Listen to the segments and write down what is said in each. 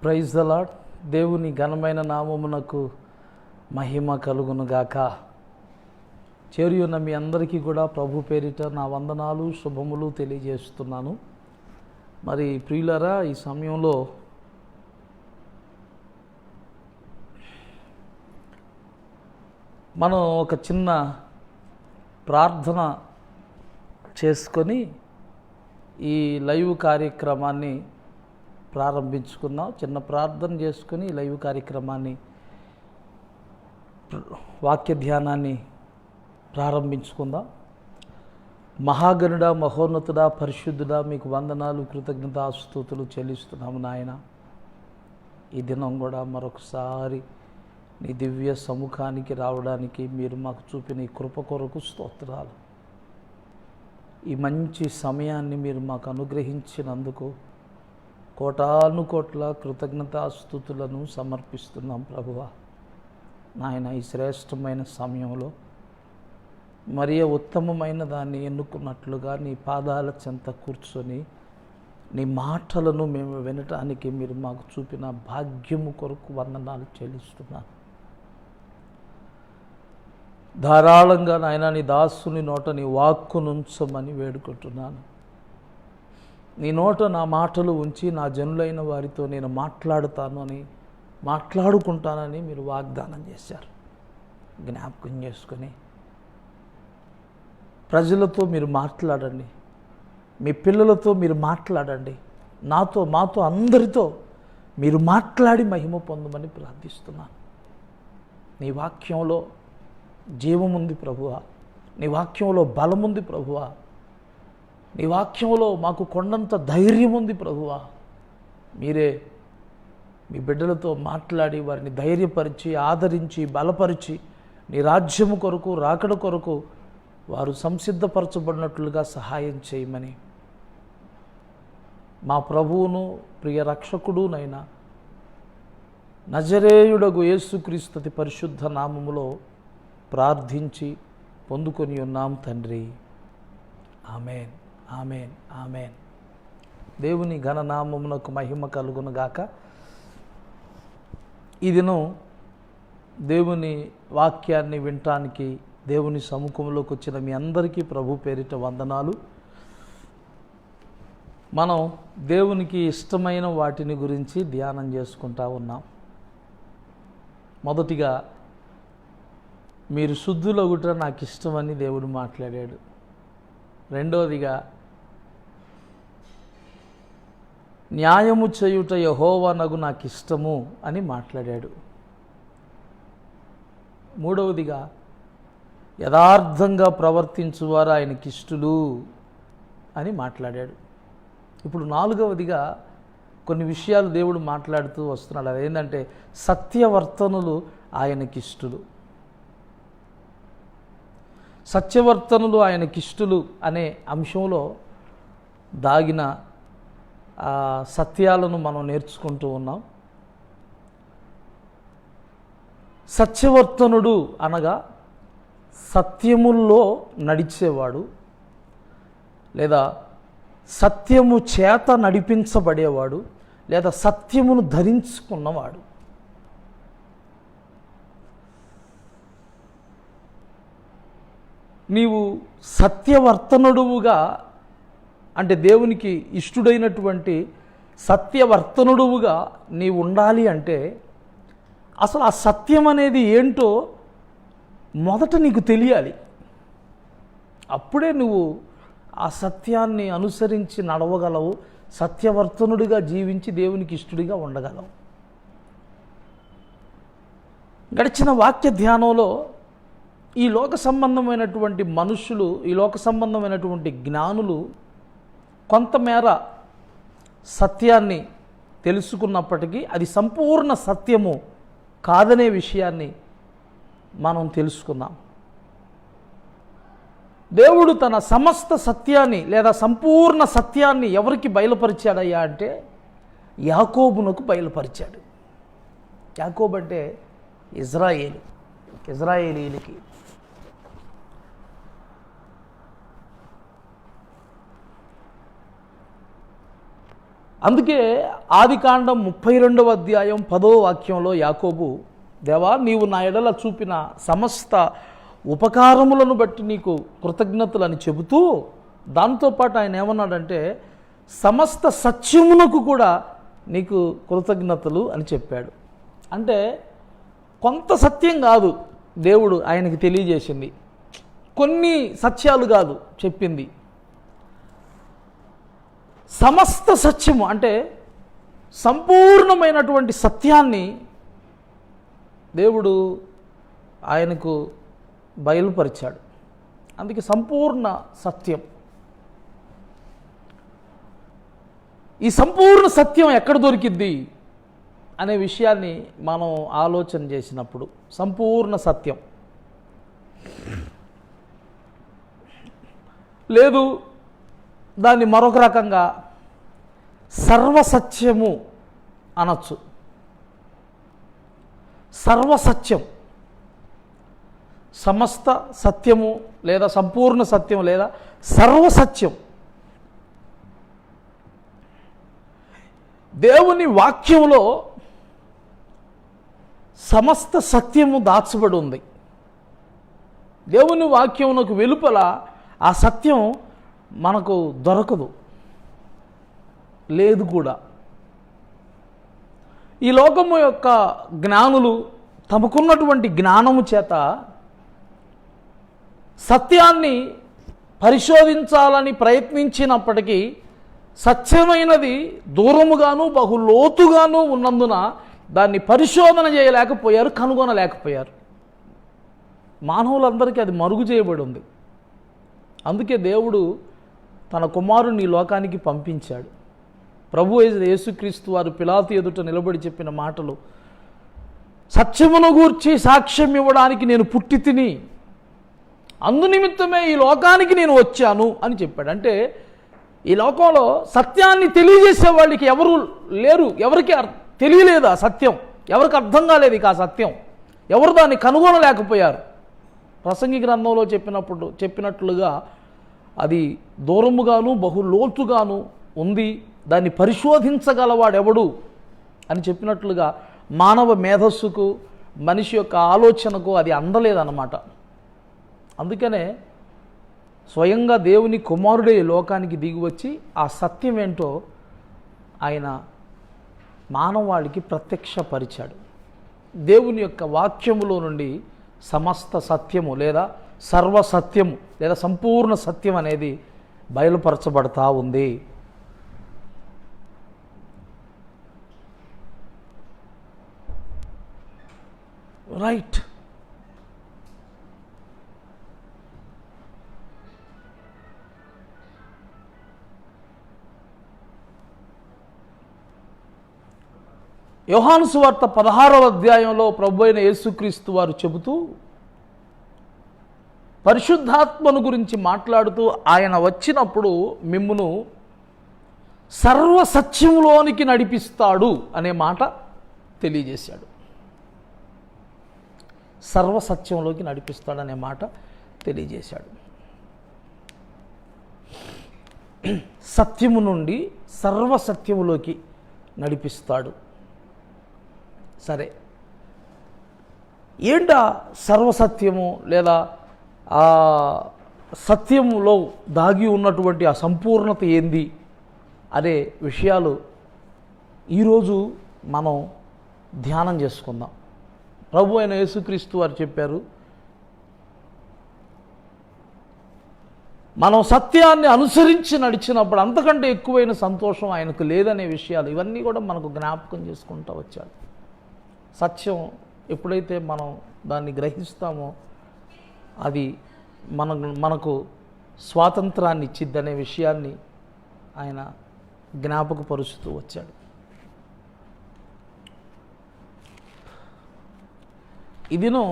Praise the lord. దేవుని ఘనమైన నామమునకు మహిమ కలుగునుగాక. చేరియున్న మీ అందరికీ కూడా ప్రభు పేరిట నా వందనాలు శుభములు తెలియజేస్తున్నాను. మరి ప్రియులారా, ఈ సమయంలో మనం ఒక చిన్న ప్రార్థన చేసుకొని ఈ లైవ్ కార్యక్రమాన్ని ప్రారంభించుకుందాం. చిన్న ప్రార్థన చేసుకొని ఈ లైవ్ కార్యక్రమాన్ని, వాక్య ధ్యానాన్ని ప్రారంభించుకుందాం. మహాగణుడా, మహోన్నతుడా, పరిశుద్ధుడా, మీకు వందనాలు, కృతజ్ఞత, స్తుతులు చెల్లిస్తున్నాము నాయన. ఈ దినం కూడా మరొకసారి నీ దివ్య సముఖానికి రావడానికి మీరు మాకు చూపిన ఈ కృప కొరకు స్తోత్రాలు. ఈ మంచి సమయాన్ని మీరు మాకు అనుగ్రహించినందుకు కోటాను కోట్ల కృతజ్ఞతాస్తుతులను సమర్పిస్తున్నాం ప్రభువా. నాయన, ఈ శ్రేష్టమైన సమయంలో మరి ఉత్తమమైన దాన్ని ఎన్నుకున్నట్లుగా నీ పాదాల చెంత కూర్చొని నీ మాటలను మేము వినటానికి మీరు మాకు చూపిన భాగ్యము కొరకు వందనాలు చెల్లిస్తున్నాను. ధారాళంగా నాయన నీ దాసుని నోట నీ వాక్కునుంచమని వేడుకుంటున్నాను. నీ నోట నా మాటలు ఉంచి నా జనులైన వారితో నేను మాట్లాడుకుంటానని మీరు వాగ్దానం చేశారు. జ్ఞాపకం చేసుకొని ప్రజలతో మీరు మాట్లాడండి, మీ పిల్లలతో మీరు మాట్లాడండి, మాతో అందరితో మీరు మాట్లాడి మహిమ పొందమని ప్రార్థిస్తున్నాను. నీ వాక్యంలో జీవముంది ప్రభువా, నీ వాక్యంలో బలముంది ప్రభువా, నీ వాక్యంలో మాకు కొండంత ధైర్యం ఉంది ప్రభువా. మీరే మీ బిడ్డలతో మాట్లాడి వారిని ధైర్యపరిచి, ఆదరించి, బలపరిచి నీ రాజ్యము కొరకు, రాకడ కొరకు వారు సంసిద్ధపరచబడినట్లుగా సహాయం చేయమని మా ప్రభువును ప్రియ రక్షకుడునైనా నజరేయుడగు యేసుక్రీస్తు అతి పరిశుద్ధ నామములో ప్రార్థించి పొందుకొని ఉన్నాం తండ్రి. Amen, amen, amen. దేవుని ఘననామమునకు మహిమ కలుగునుగాక. ఈ దినం దేవుని వాక్యాన్ని వినటానికి దేవుని సముఖంలోకి వచ్చిన మీ అందరికీ ప్రభు పేరిట వందనాలు. మనం దేవునికి ఇష్టమైన వాటిని గురించి ధ్యానం చేసుకుంటా ఉన్నాం. మొదటిగా, మీరు శుద్ధులగుట నాకు ఇష్టమని దేవుడు మాట్లాడాడు. రెండవదిగా, న్యాయము చేయుట యెహోవానగు నాకు ఇష్టము అని మాట్లాడాడు. మూడవదిగా, యథార్థంగా ప్రవర్తించువారు ఆయనకి ఇష్టలు అని మాట్లాడాడు. ఇప్పుడు నాలుగవదిగా కొన్ని విషయాలు దేవుడు మాట్లాడుతూ వస్తున్నాడు. అదేంటంటే సత్యవర్తనులు ఆయనకిష్టులు. సత్యవర్తనులు ఆయనకిష్టులు అనే అంశంలో దాగిన సత్యాలను మనం నేర్చుకుంటూ ఉన్నాం. సత్యవర్తనుడు అనగా సత్యముల్లో నడిచేవాడు, లేదా సత్యము చేత నడిపించబడేవాడు, లేదా సత్యమును ధరించుకున్నవాడు. నీవు సత్యవర్తనుడువుగా, అంటే దేవునికి ఇష్టుడైనటువంటి సత్యవర్తనుడువుగా నీవు ఉండాలి అంటే అసలు ఆ సత్యం అనేది ఏంటో మొదట నీకు తెలియాలి. అప్పుడే నువ్వు ఆ సత్యాన్ని అనుసరించి నడవగలవు, సత్యవర్తనుడిగా జీవించి దేవునికి ఇష్టుడిగా ఉండగలవు. గడిచిన వాక్య ధ్యానంలో ఈ లోక సంబంధమైనటువంటి మనుషులు, ఈ లోక సంబంధమైనటువంటి జ్ఞానులు కొంతమేర సత్యాన్ని తెలుసుకున్నప్పటికీ అది సంపూర్ణ సత్యము కాదనే విషయాన్ని మనం తెలుసుకున్నాం. దేవుడు తన సమస్త సత్యాన్ని లేదా సంపూర్ణ సత్యాన్ని ఎవరికి బయలుపరిచాడయ్యా అంటే యాకోబునకు బయలుపరిచాడు. యాకోబు అంటే ఇజ్రాయేలీలకి. అందుకే ఆదికాండం 32వ అధ్యాయం 10వ వాక్యంలో యాకోబు, దేవా నీవు నా ఎడల చూపిన సమస్త ఉపకారములను బట్టి నీకు కృతజ్ఞతలని చెబుతూ, దాంతోపాటు ఆయన ఏమన్నాడంటే సమస్త సత్యమునకు కూడా నీకు కృతజ్ఞతలు అని చెప్పాడు. అంటే కొంత సత్యం కాదు దేవుడు ఆయనకి తెలియజేసింది, కొన్ని సత్యాలు కాదు చెప్పింది, సమస్త సత్యము అంటే సంపూర్ణమైనటువంటి సత్యాన్ని దేవుడు ఆయనకు బయలుపరిచాడు. అందుకే సంపూర్ణ సత్యం. ఈ సంపూర్ణ సత్యం ఎక్కడ దొరికిద్ది అనే విషయాన్ని మనం ఆలోచన చేసినప్పుడు, సంపూర్ణ సత్యం లేదు, దాన్ని మరొక రకంగా సర్వసత్యము అనొచ్చు. సర్వసత్యం, సమస్త సత్యము లేదా సంపూర్ణ సత్యం లేదా సర్వసత్యం. దేవుని వాక్యంలో సమస్త సత్యము దాచబడి ఉంది. దేవుని వాక్యమునకు వెలుపల ఆ సత్యం మనకు దొరకదు, లేదు కూడా. ఈ లోకము యొక్క జ్ఞానులు తమకున్నటువంటి జ్ఞానము చేత సత్యాన్ని పరిశోధించాలని ప్రయత్నించినప్పటికీ సత్యమైనది దూరముగాను బహు లోతుగాను ఉన్నందున దాన్ని పరిశోధన చేయలేకపోయారు, కనుగొనలేకపోయారు. మానవులందరికీ అది మరుగు చేయబడి ఉంది. అందుకే దేవుడు తన కుమారుని ఈ లోకానికి పంపించాడు. ప్రభు యేసుక్రీస్తు వారు పిలాతు ఎదుట నిలబడి చెప్పిన మాటలు, సత్యమును గూర్చి సాక్ష్యం ఇవ్వడానికి నేను పుట్టి తిని, అందునిమిత్తమే ఈ లోకానికి నేను వచ్చాను అని చెప్పాడు. అంటే ఈ లోకంలో సత్యాన్ని తెలియజేసే వాళ్ళకి ఎవరు లేరు, ఎవరికి తెలియలేదు ఆ సత్యం, ఎవరికి అర్థం కాలేదు ఇక ఆ సత్యం, ఎవరు దాన్ని కనుగొనలేకపోయారు. ప్రసంగి గ్రంథంలో చెప్పినట్లుగా అది దూరముగాను బహు లోతుగాను ఉంది, దాన్ని పరిశోధించగలవాడెవడు అని చెప్పినట్లుగా మానవ మేధస్సుకు మనిషి యొక్క ఆలోచనకు అది అందలేదన్నమాట. అందుకనే స్వయంగా దేవుని కుమారుడే లోకానికి దిగివచ్చి ఆ సత్యం ఏంటో ఆయన మానవాళికి ప్రత్యక్షపరిచాడు. దేవుని యొక్క వాక్యములో నుండి సమస్త సత్యము లేదా సర్వసత్యము లేదా సంపూర్ణ సత్యం అనేది బయలుపరచబడతా ఉంది. రైట్. యోహాను సువార్త 16వ అధ్యాయంలో ప్రభు అయిన యేసుక్రీస్తు వారు చెబుతూ, పరిశుద్ధాత్మను గురించి మాట్లాడుతూ, ఆయన వచ్చినప్పుడు మిమ్మును సర్వసత్యములోనికి నడిపిస్తాడు అనే మాట తెలియజేశాడు. సర్వసత్యంలోకి నడిపిస్తాడనే మాట తెలియజేశాడు. సత్యము నుండి సర్వసత్యములోకి నడిపిస్తాడు. సరే, ఏంటా సర్వసత్యము లేదా ఆ సత్యములో దాగి ఉన్నటువంటి ఆ సంపూర్ణత ఏంది అనే విషయాలు ఈరోజు మనం ధ్యానం చేసుకుందాం. ప్రభు అయిన యేసుక్రీస్తు వారు చెప్పారు, మనం సత్యాన్ని అనుసరించి నడిచినప్పుడు అంతకంటే ఎక్కువైన సంతోషం ఆయనకు లేదనే విషయాలు ఇవన్నీ కూడా మనకు జ్ఞాపకం చేసుకుంటూ వచ్చాడు. సత్యం ఎప్పుడైతే మనం దాన్ని గ్రహిస్తామో అది మనకు స్వాతంత్రాన్ని ఇచ్చిద్దనే విషయాన్ని ఆయన జ్ఞాపకపరుస్తూ వచ్చాడు. ఇదిను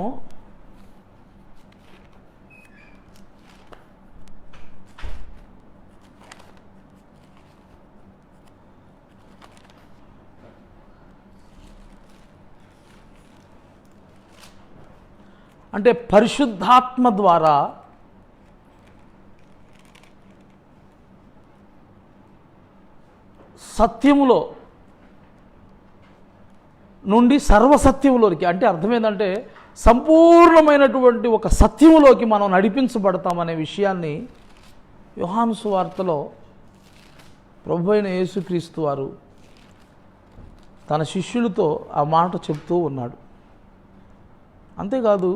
అంటే పరిశుద్ధాత్మ ద్వారా సత్యములో నుండి సర్వసత్యములోకి, అంటే అర్థమేంటంటే సంపూర్ణమైనటువంటి ఒక సత్యములోకి మనం నడిపించబడతామనే విషయాన్ని యోహాను సువార్తలో ప్రభువైన యేసుక్రీస్తు వారు తన శిష్యులతో ఆ మాట చెప్తూ ఉన్నాడు. అంతేకాదు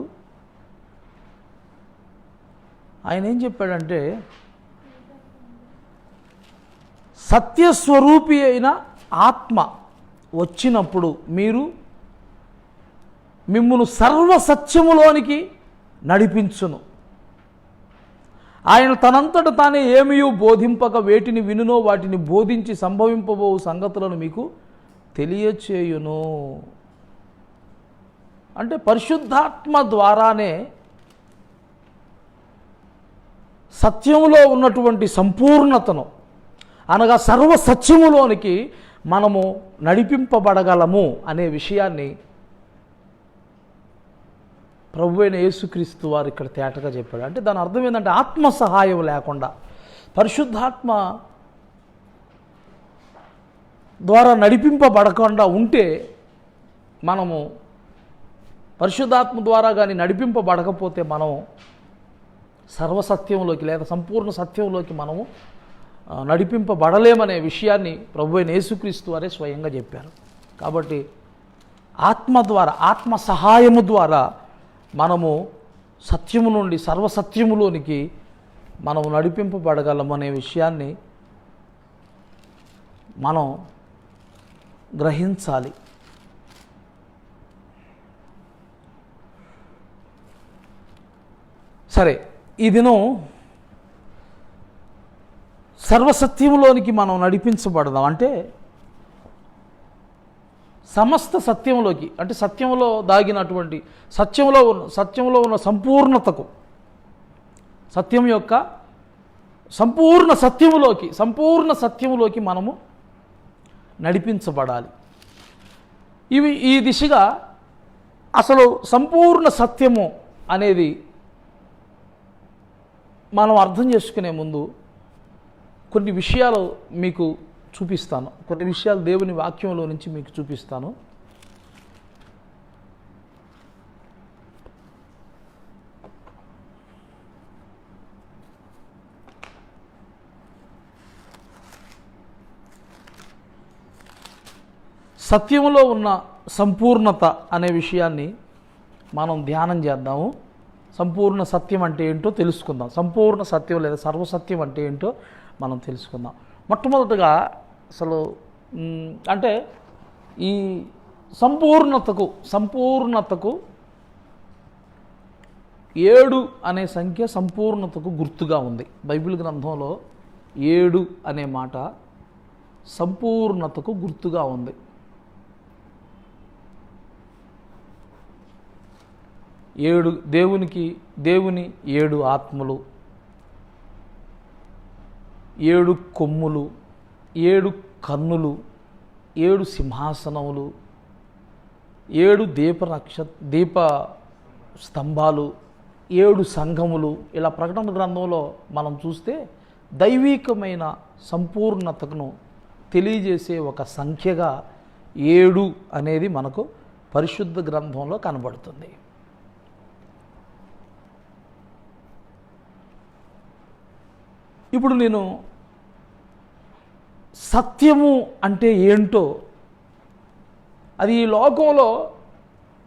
ఆయన ఏం చెప్పాడంటే, సత్యస్వరూపి అయిన ఆత్మ వచ్చినప్పుడు మీరు మిమ్మును సర్వసత్యములోనికి నడిపించును. ఆయన తనంతట తానే ఏమీ బోధింపక వేటిని వినునో వాటిని బోధించి సంభవింపబో సంగతులను మీకు తెలియచేయును. అంటే పరిశుద్ధాత్మ ద్వారానే సత్యములో ఉన్నటువంటి సంపూర్ణతను, అనగా సర్వసత్యములోనికి మనము నడిపింపబడగలము అనే విషయాన్ని ప్రభువైన యేసుక్రీస్తు వారు ఇక్కడ తేటగా చెప్పాడు. అంటే దాని అర్థం ఏంటంటే ఆత్మ సహాయం లేకుండా, పరిశుద్ధాత్మ ద్వారా నడిపింపబడకుండా ఉంటే, మనము పరిశుద్ధాత్మ ద్వారా కానీ నడిపింపబడకపోతే మనం సర్వసత్యంలోకి లేదా సంపూర్ణ సత్యంలోకి మనము నడిపింపబడలేమనే విషయాన్ని ప్రభువైన యేసుక్రీస్తు వారే స్వయంగా చెప్పారు. కాబట్టి ఆత్మ ద్వారా, ఆత్మ సహాయము ద్వారా మనము సత్యము నుండి సర్వసత్యములోనికి మనము నడిపింపబడగలము అనే విషయాన్ని మనం గ్రహించాలి. సరే, ఈ దినం సర్వసత్యములోనికి మనం నడిపించబడదాం అంటే సమస్త సత్యములోకి, అంటే సత్యములో దాగినటువంటి సత్యంలో ఉన్న సంపూర్ణతకు, సత్యం యొక్క సంపూర్ణ సత్యములోకి మనము నడిపించబడాలి. ఈ దిశగా అసలు సంపూర్ణ సత్యము అనేది మనం అర్థం చేసుకునే ముందు కొన్ని విషయాలు మీకు చూపిస్తాను. కొన్ని విషయాలు దేవుని వాక్యంలో నుంచి మీకు చూపిస్తాను. సత్యములో ఉన్న సంపూర్ణత అనే విషయాన్ని మనం ధ్యానం చేద్దాము. సంపూర్ణ సత్యం అంటే ఏంటో తెలుసుకుందాం. సంపూర్ణ సత్యం లేదా సర్వసత్యం అంటే ఏంటో మనం తెలుసుకుందాం. మొట్టమొదటిగా అసలు అంటే ఈ సంపూర్ణతకు 7 అనే సంఖ్య సంపూర్ణతకు గుర్తుగా ఉంది. బైబిల్ గ్రంథంలో 7 అనే మాట సంపూర్ణతకు గుర్తుగా ఉంది. దేవుని 7 ఆత్మలు, 7 కొమ్ములు, 7 కన్నులు, 7 సింహాసనములు, 7 దీప స్తంభాలు, 7 సంఘములు, ఇలా ప్రకటన గ్రంథంలో మనం చూస్తే దైవికమైన సంపూర్ణతను తెలియజేసే ఒక సంఖ్యగా 7 అనేది మనకు పరిశుద్ధ గ్రంథంలో కనబడుతుంది. ఇప్పుడు నేను సత్యము అంటే ఏంటో, అది ఈ లోకంలో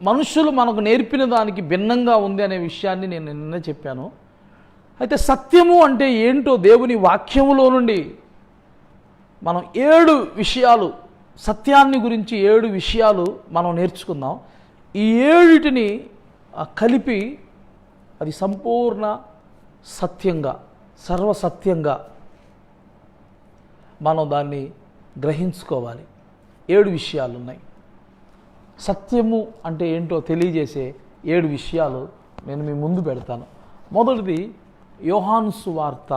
మనుషులు మనకు నేర్పిన దానికి భిన్నంగా ఉంది అనే విషయాన్ని నేను నిన్న చెప్పాను. అయితే సత్యము అంటే ఏంటో దేవుని వాక్యములో నుండి మనం 7 విషయాలు, సత్యాన్ని గురించి 7 విషయాలు మనం నేర్చుకుందాం. ఈ 7టిని కలిపి అది సంపూర్ణ సత్యంగా, సర్వసత్యంగా మనం దాన్ని గ్రహించుకోవాలి. 7 విషయాలు ఉన్నాయి. సత్యము అంటే ఏంటో తెలియజేసే 7 విషయాలు నేను మీ ముందు పెడతాను. మొదటిది యోహాను సువార్త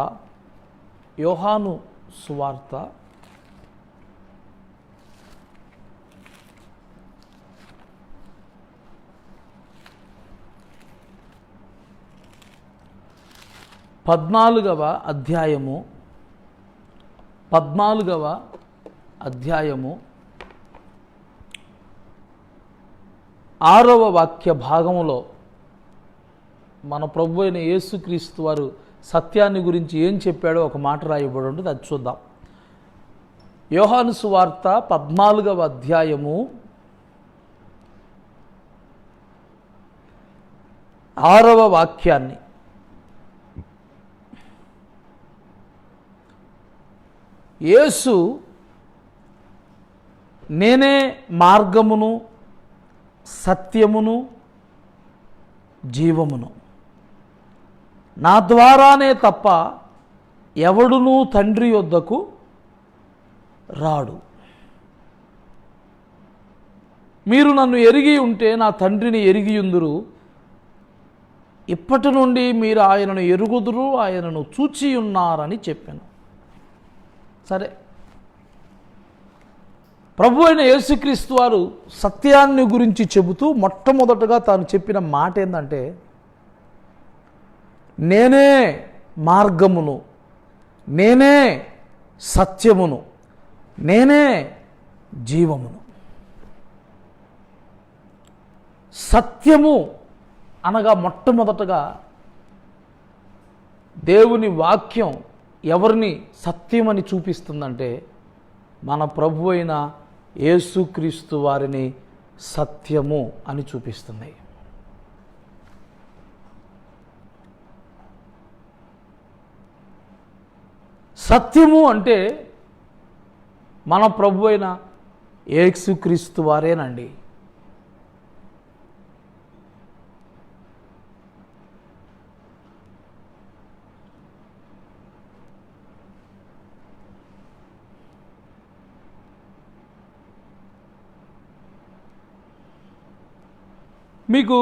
14వ అధ్యాయము 14వ అధ్యాయము 6వ వాక్య భాగములో మన ప్రభు అయిన యేసుక్రీస్తు వారు సత్యాన్ని గురించి ఏం చెప్పాడో ఒక మాట రాయబడి ఉంటుంది, అది చూద్దాం. యోహాను సువార్త 14వ అధ్యాయము 6వ వాక్యాన్ని. యేసు నేనే మార్గమును సత్యమును జీవమును, నా ద్వారానే తప్ప ఎవడునూ తండ్రి యొద్దకు రాడు. మీరు నన్ను ఎరిగి ఉంటే నా తండ్రిని ఎరిగియుందురు. ఇప్పటి నుండి మీరు ఆయనను ఎరుగుదురు, ఆయనను చూచి ఉన్నారని చెప్పాను. సరే, ప్రభు అయిన యేసుక్రీస్తు వారు సత్యాన్ని గురించి చెబుతూ మొట్టమొదటగా తాను చెప్పిన మాట ఏంటంటే, నేనే మార్గమును, నేనే సత్యమును, నేనే జీవమును. సత్యము అనగా మొట్టమొదటగా దేవుని వాక్యం ఎవరిని సత్యమని చూపిస్తుందంటే, మన ప్రభు అయిన యేసుక్రీస్తు వారిని సత్యము అని చూపిస్తుంది. సత్యము అంటే మన ప్రభు అయిన యేసుక్రీస్తు వారేనండి. మీకు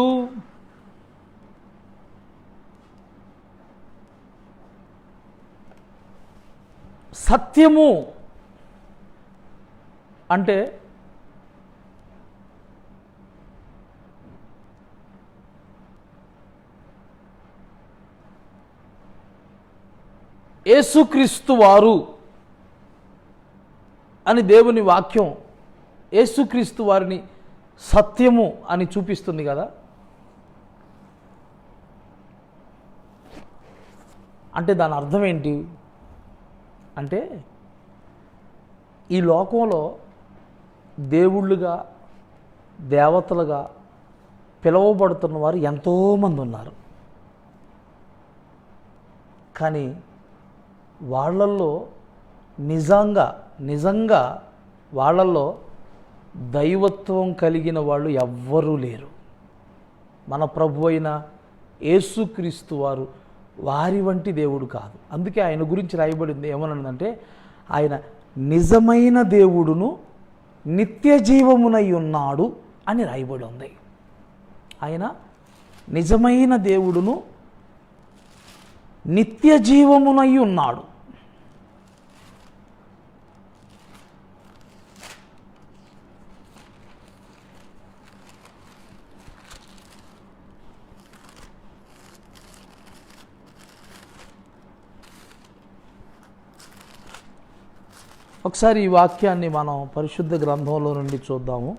సత్యము అంటే యేసుక్రీస్తు వారు అని దేవుని వాక్యం యేసుక్రీస్తు వారిని సత్యము అని చూపిస్తుంది కదా. అంటే దాని అర్థం ఏంటి అంటే, ఈ లోకంలో దేవుళ్ళుగా దేవతలుగా పిలువబడుతున్న వారు ఎంతోమంది ఉన్నారు. కానీ వాళ్ళల్లో నిజంగా వాళ్ళల్లో దైవత్వం కలిగిన వాళ్ళు ఎవ్వరూ లేరు. మన ప్రభు అయిన యేసుక్రీస్తు వారు వారి వంటి దేవుడు కాదు. అందుకే ఆయన గురించి రాయబడింది ఏమనంటే, ఆయన నిజమైన దేవుడును నిత్య జీవమునై ఉన్నాడు అని రాయబడి ఉంది. ఆయన నిజమైన దేవుడును నిత్య జీవమునై ఉన్నాడు. ఒకసారి ఈ వాక్యాన్ని మనం పరిశుద్ధ గ్రంథంలో నుండి చూద్దాము.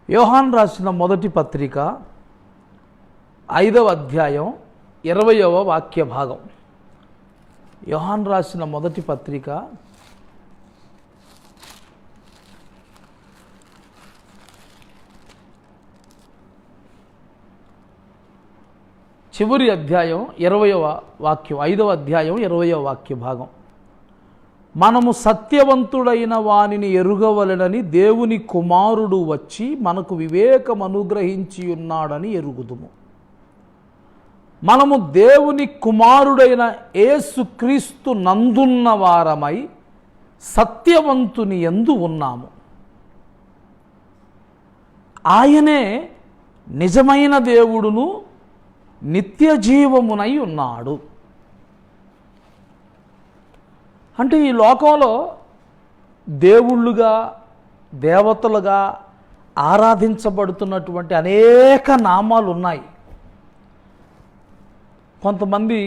యోహాను రాసిన మొదటి పత్రిక 5వ అధ్యాయం 20వ వాక్య భాగం. యోహాను రాసిన మొదటి పత్రిక 5వ చివరి అధ్యాయం 20వ వాక్యం, 5వ అధ్యాయం 20వ వాక్య భాగం. మనము సత్యవంతుడైన వానిని ఎరుగవలెనని దేవుని కుమారుడు వచ్చి మనకు వివేకం అనుగ్రహించి ఉన్నాడని ఎరుగుదుము. మనము దేవుని కుమారుడైన యేసుక్రీస్తు నందున్న వారమై సత్యవంతుని యందు ఉన్నాము. ఆయనే నిజమైన దేవుడును నిత్య జీవమునై ఉన్నాడు. అంటే ఈ లోకంలో దేవుళ్ళుగా, దేవతలుగా ఆరాధించబడుతున్నటువంటి అనేక నామాలు ఉన్నాయి. కొంతమంది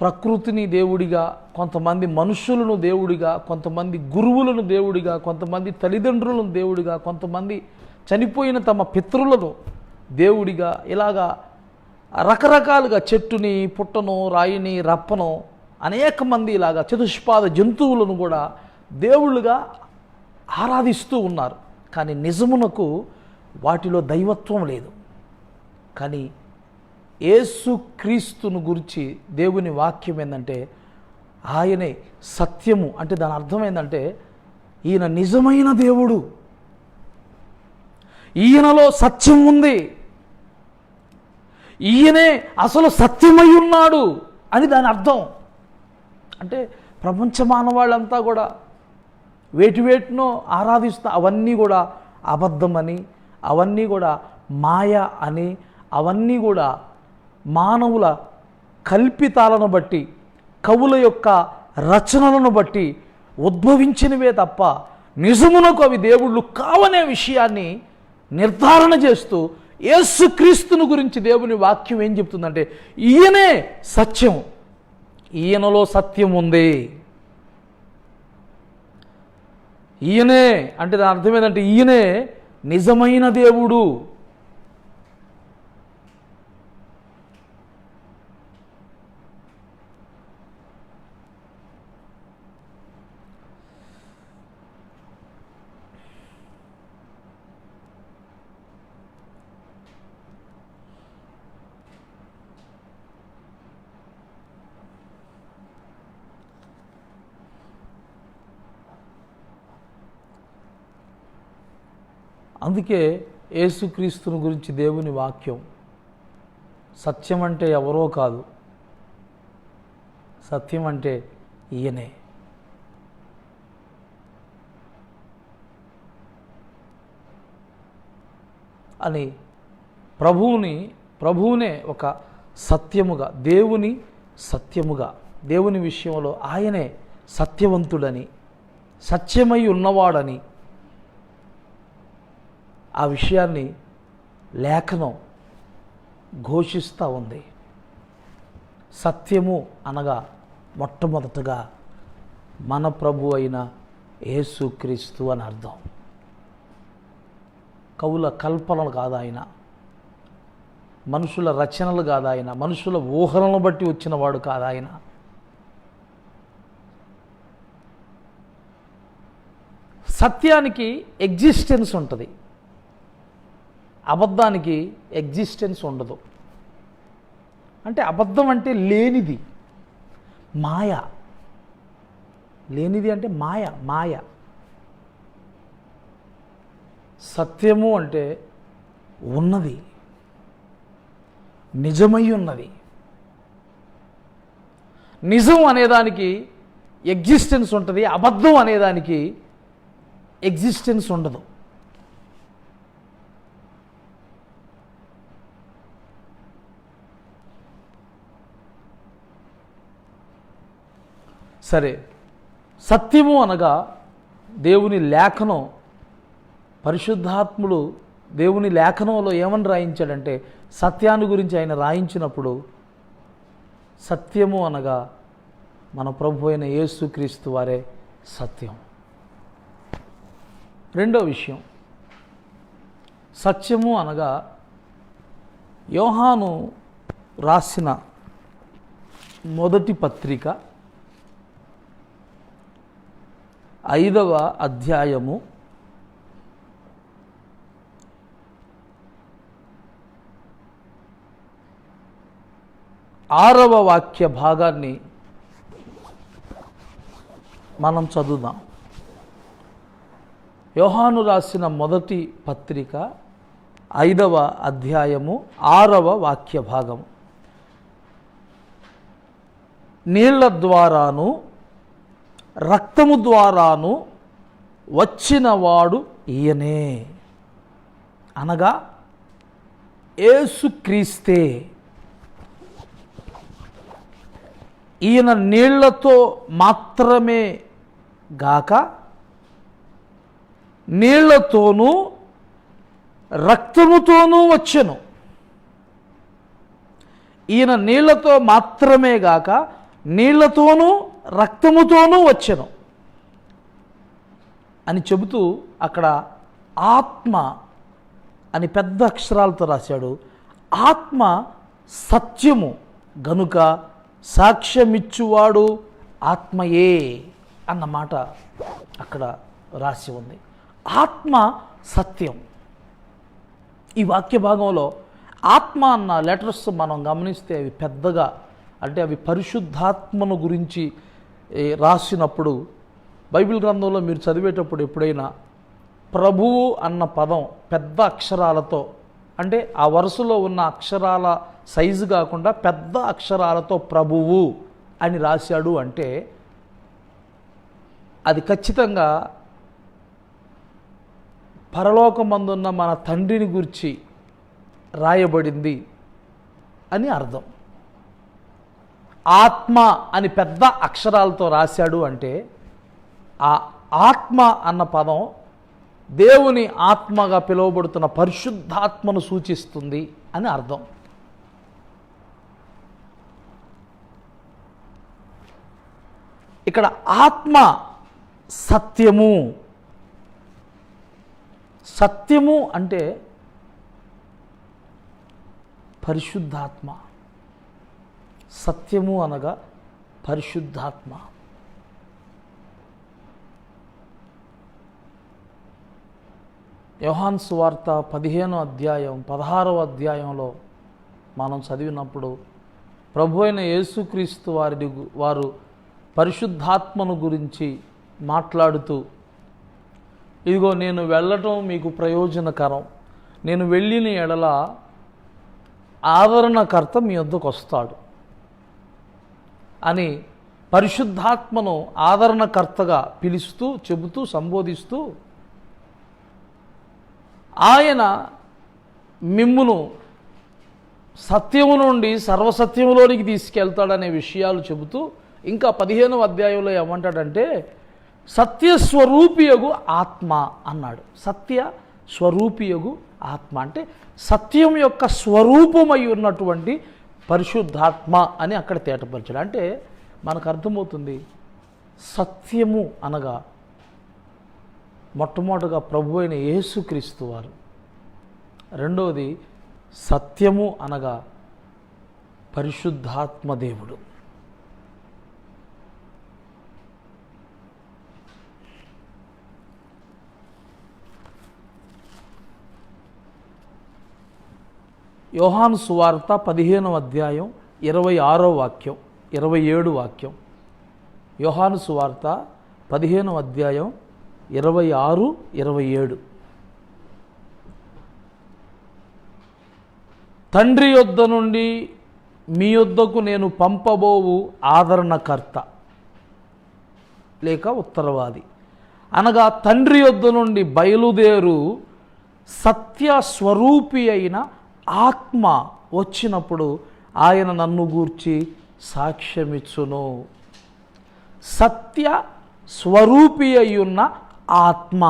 ప్రకృతిని దేవుడిగా, కొంతమంది మనుషులను దేవుడిగా, కొంతమంది గురువులను దేవుడిగా, కొంతమంది తల్లిదండ్రులను దేవుడిగా, కొంతమంది చనిపోయిన తమ పితరులను దేవుడిగా, ఇలాగా రకరకాలుగా చెట్టుని, పుట్టను, రాయిని, రప్పను, అనేక మంది ఇలాగా చతుష్పాద జంతువులను కూడా దేవుళ్ళుగా ఆరాధిస్తూ ఉన్నారు. కానీ నిజమునకు వాటిలో దైవత్వం లేదు. కానీ యేసుక్రీస్తును గురించి దేవుని వాక్యం ఏంటంటే ఆయనే సత్యము. అంటే దాని అర్థం ఏంటంటే ఈయన నిజమైన దేవుడు, ఈయనలో సత్యం ఉంది, ఈయనే అసలు సత్యమై ఉన్నాడు అని దాని అర్థం. అంటే ప్రపంచ మానవాళ్ళంతా కూడా వేటినో ఆరాధిస్తూ అవన్నీ కూడా అబద్ధమని, అవన్నీ కూడా మాయ అని, అవన్నీ కూడా మానవుల కల్పితాలను బట్టి, కవుల యొక్క రచనలను బట్టి ఉద్భవించినవే తప్ప నిజమునకు అవి దేవుళ్ళు కావనే విషయాన్ని నిర్ధారణ చేస్తూ యేసుక్రీస్తును గురించి దేవుని వాక్యం ఏం చెప్తుందంటే ఈయనే సత్యం, ఈయనలో సత్యం ఉంది. ఈయనే అంటే దాని అర్థం ఏంటంటే ఈయనే నిజమైన దేవుడు. అందుకే యేసుక్రీస్తుని గురించి దేవుని వాక్యం సత్యం అంటే ఎవరో కాదు, సత్యం అంటే ఈయనే. అని ప్రభువునే ఒక సత్యముగా, దేవుని సత్యముగా, దేవుని విషయంలో ఆయనే సత్యవంతుడని, సత్యమై ఉన్నవాడని ఆ విషయాన్ని లేఖనం ఘోషిస్తూ ఉంది. సత్యము అనగా మొట్టమొదటగా మన ప్రభు అయిన యేసుక్రీస్తు అని అర్థం. కవుల కల్పనలు కాదు ఆయన, మనుషుల రచనలు కాదు ఆయన, మనుషుల ఊహలను బట్టి వచ్చిన వాడు కాదు ఆయన. సత్యానికి ఎగ్జిస్టెన్స్ ఉంటుంది, అబద్ధానికి ఎగ్జిస్టెన్స్ ఉండదు. అంటే అబద్ధం అంటే లేనిది, మాయ. లేనిది అంటే మాయ. సత్యము అంటే ఉన్నది, నిజమై ఉన్నది. నిజం అనేదానికి ఎగ్జిస్టెన్స్ ఉంటుంది, అబద్ధం అనేదానికి ఎగ్జిస్టెన్స్ ఉండదు. సరే, సత్యము అనగా దేవుని లేఖనం, పరిశుద్ధాత్ముడు దేవుని లేఖనంలో ఏమని రాయించాడంటే సత్యాన్ని గురించి ఆయన రాయించినప్పుడు సత్యము అనగా మన ప్రభు అయిన యేసుక్రీస్తు వారే సత్యం. రెండో విషయం, సత్యము అనగా యోహాను రాసిన మొదటి పత్రిక 5వ అధ్యాయము 8 6వ వాక్య భాగాన్ని మనం చదువుదాం. యోహాను రాసిన మొదటి పత్రిక 5వ అధ్యాయము 6వ వాక్య భాగము. నీళ్ల ద్వారాను రక్తము ద్వారాను వచ్చినవాడు ఈయనే, అనగా యేసుక్రీస్తే. ఈయన నీళ్లతో మాత్రమే గాక నీళ్లతోనూ రక్తముతోనూ వచ్చెను. ఈయన నీళ్లతో మాత్రమే గాక నీళ్లతోనూ రక్తముతోనూ వచ్చెను అని చెబుతూ అక్కడ ఆత్మ అని పెద్ద అక్షరాలతో రాశాడు. ఆత్మ సత్యము గనుక సాక్ష్యమిచ్చువాడు ఆత్మయే అన్నమాట అక్కడ రాసి ఉంది. ఆత్మ సత్యం. ఈ వాక్య భాగంలో ఆత్మ అన్న లెటర్స్ మనం గమనిస్తే అవి పెద్దగా, అంటే అవి పరిశుద్ధాత్మను గురించి రాసినప్పుడు బైబిల్ గ్రంథంలో మీరు చదివేటప్పుడు ఎప్పుడైనా ప్రభువు అన్న పదం పెద్ద అక్షరాలతో, అంటే ఆ వరుసలో ఉన్న అక్షరాల సైజు కాకుండా పెద్ద అక్షరాలతో ప్రభువు అని రాశాడు అంటే అది ఖచ్చితంగా పరలోకమందున్న మన తండ్రిని గురించి రాయబడింది అని అర్థం. ఆత్మ అని పెద్ద అక్షరాలతో రాశాడు అంటే ఆ ఆత్మ అన్న పదం దేవుని ఆత్మగా పిలువబడుతున్న పరిశుద్ధాత్మను సూచిస్తుంది అని అర్థం. ఇక్కడ ఆత్మ సత్యము. సత్యము అంటే పరిశుద్ధాత్మ. సత్యము అనగా పరిశుద్ధాత్మ. యోహాను సువార్త 15వ అధ్యాయం 16వ అధ్యాయంలో మనం చదివినప్పుడు ప్రభు అయిన యేసుక్రీస్తు వారు పరిశుద్ధాత్మను గురించి మాట్లాడుతూ, ఇదిగో నేను వెళ్ళటం మీకు ప్రయోజనకరం, నేను వెళ్ళిన ఎడల ఆదరణకర్త మీ వద్దకు వస్తాడు అని పరిశుద్ధాత్మను ఆదరణకర్తగా పిలుస్తూ చెబుతూ సంబోధిస్తూ, ఆయన మిమ్మును సత్యము నుండి సర్వసత్యములోనికి తీసుకెళ్తాడనే విషయాలు చెబుతూ ఇంకా 15వ అధ్యాయంలో ఏమంటాడంటే సత్యస్వరూపియగు ఆత్మ అన్నాడు. సత్య స్వరూపియగు ఆత్మ అంటే సత్యం యొక్క స్వరూపమై ఉన్నటువంటి పరిశుద్ధాత్మ అని అక్కడ తేటపరచాడు. అంటే మనకు అర్థమవుతుంది సత్యము అనగా మొట్టమొదటిగా ప్రభు అయిన యేసుక్రీస్తు వారు, రెండవది సత్యము అనగా పరిశుద్ధాత్మ దేవుడు. యోహాను సువార్త 15వ అధ్యాయం 26వ వాక్యం 27 వాక్యం. యోహాను సువార్త 15వ అధ్యాయం 26, 27. తండ్రి యొద్ద నుండి మీ యొద్దకు నేను పంపబోవు ఆదరణకర్త లేక ఉత్తరవాది, అనగా తండ్రి యొద్ద నుండి బయలుదేరు సత్య స్వరూపి అయిన ఆత్మ వచ్చినప్పుడు ఆయన నన్ను గూర్చి సాక్ష్యమిచ్చును. సత్య స్వరూపి అయ్యున్న ఆత్మ,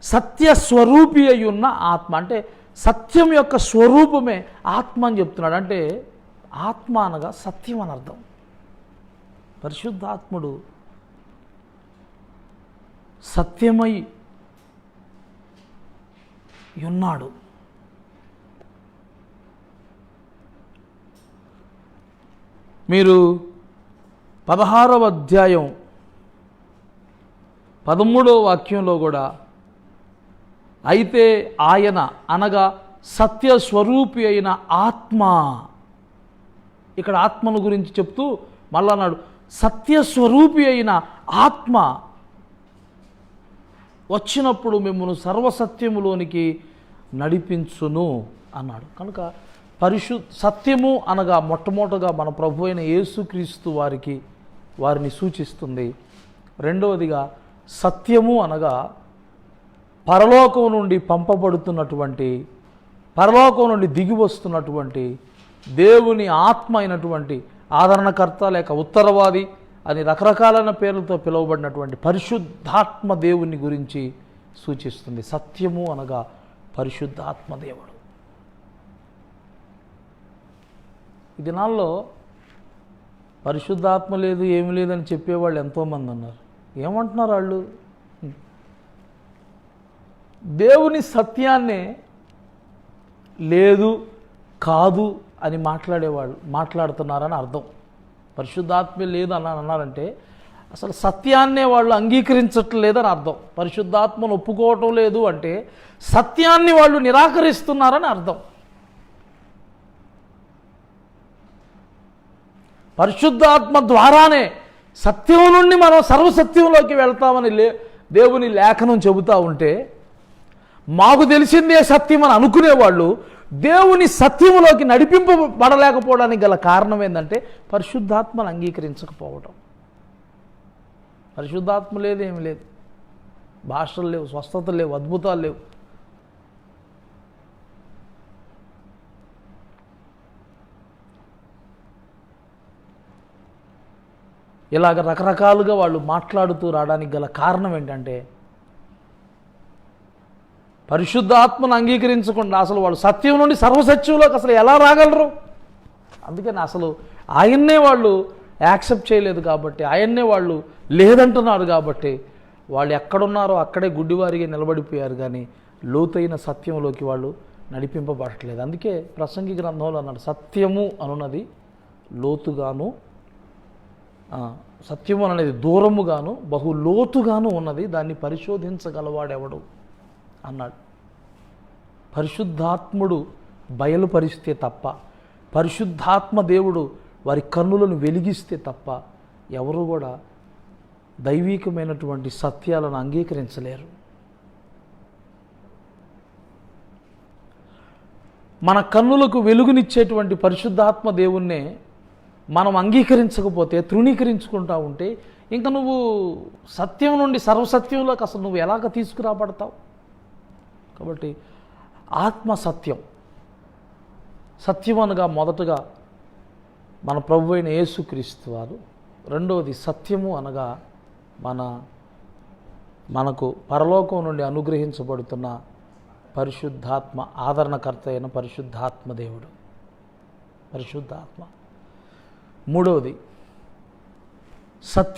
సత్యస్వరూపి అయ్యున్న ఆత్మ అంటే సత్యం యొక్క స్వరూపమే ఆత్మ అని చెప్తున్నాడు. అంటే ఆత్మ అనగా సత్యం అని అర్థం. పరిశుద్ధాత్ముడు సత్యమై ఉన్నాడు. మీరు 16వ అధ్యాయం 13వ వాక్యంలో కూడా అయితే ఆయన అనగా సత్య స్వరూపి అయిన ఆత్మ. ఇక్కడ ఆత్మను గురించి చెప్తూ మళ్ళా అన్నాడు, సత్యస్వరూపి అయిన ఆత్మ వచ్చినప్పుడు మిమ్మల్ని సర్వసత్యములోనికి నడిపించును అన్నాడు. కనుక సత్యము అనగా మొట్టమొదటగా మన ప్రభు అయిన యేసుక్రీస్తు వారిని సూచిస్తుంది. రెండవదిగా సత్యము అనగా పరలోకం నుండి పంపబడుతున్నటువంటి, పరలోకం నుండి దిగి వస్తున్నటువంటి దేవుని ఆత్మ అయినటువంటి ఆదరణకర్త లేక ఉత్తరవాది అని రకరకాలైన పేర్లతో పిలువబడినటువంటి పరిశుద్ధాత్మ దేవుని గురించి సూచిస్తుంది. సత్యము అనగా పరిశుద్ధాత్మ దేవుడు. ఈ దినాల్లో పరిశుద్ధాత్మ లేదు, ఏమి లేదని చెప్పేవాళ్ళు ఎంతోమంది ఉన్నారు. ఏమంటున్నారు వాళ్ళు? దేవుని సత్యాన్నే లేదు, కాదు అని మాట్లాడుతున్నారని అర్థం. పరిశుద్ధాత్మే లేదు అని అన్నారంటే అసలు సత్యాన్నే వాళ్ళు అంగీకరించట్లేదని అర్థం. పరిశుద్ధాత్మను ఒప్పుకోవటం లేదు అంటే సత్యాన్ని వాళ్ళు నిరాకరిస్తున్నారని అర్థం. పరిశుద్ధాత్మ ద్వారానే సత్యం నుండి మనం సర్వసత్యంలోకి వెళ్తామని దేవుని లేఖనం చెబుతూ ఉంటే, మాకు తెలిసిందే సత్యం అని అనుకునేవాళ్ళు దేవుని సత్యములోకి నడిపింపబడలేకపోవడానికి గల కారణం ఏంటంటే పరిశుద్ధాత్మను అంగీకరించకపోవడం. పరిశుద్ధాత్మ లేదు, ఏమి లేదు, భాషలు లేవు, స్వస్థతలు లేవు, అద్భుతాలు లేవు. ఇలాగ రకరకాలుగా వాళ్ళు మాట్లాడుతూ రావడానికి గల కారణం ఏంటంటే పరిశుద్ధాత్మను అంగీకరించకుండా అసలు వాళ్ళు సత్యం నుండి సర్వసత్యంలోకి అసలు ఎలా రాగలరు? అందుకని అసలు ఆయన్నే వాళ్ళు యాక్సెప్ట్ చేయలేదు కాబట్టి, ఆయన్నే వాళ్ళు లేదంటున్నారు కాబట్టి వాళ్ళు ఎక్కడున్నారో అక్కడే గుడ్డివారిగా నిలబడిపోయారు, కానీ లోతైన సత్యంలోకి వాళ్ళు నడిపింపబడట్లేదు. అందుకే ప్రసంగి గ్రంథంలో అన్నాడు, సత్యము అనున్నది లోతుగాను, సత్యము అనేది దూరముగాను బహు లోతుగాను ఉన్నది, దాన్ని పరిశోధించగలవాడెవడు అన్నాడు. పరిశుద్ధాత్ముడు బయలుపరిస్తే తప్ప, పరిశుద్ధాత్మ దేవుడు వారి కన్నులను వెలిగిస్తే తప్ప ఎవరు కూడా దైవీకమైనటువంటి సత్యాలను అంగీకరించలేరు. మన కన్నులకు వెలుగునిచ్చేటువంటి పరిశుద్ధాత్మ దేవుణ్ణే మనం అంగీకరించకపోతే, తృణీకరించుకుంటూ ఉంటే ఇంకా నువ్వు సత్యం నుండి సర్వసత్యంలోకి అసలు నువ్వు ఎలాగ తీసుకురాబడతావు? కాబట్టి ఆత్మ సత్యం. సత్యం అనగా మొదటగా మన ప్రభు అయిన యేసుక్రీస్తు వారు. రెండవది సత్యము అనగా మనకు పరలోకం నుండి అనుగ్రహించబడుతున్న పరిశుద్ధాత్మ, ఆదరణకర్త అయిన పరిశుద్ధాత్మ దేవుడు, పరిశుద్ధాత్మ. మూడవది సత్యం.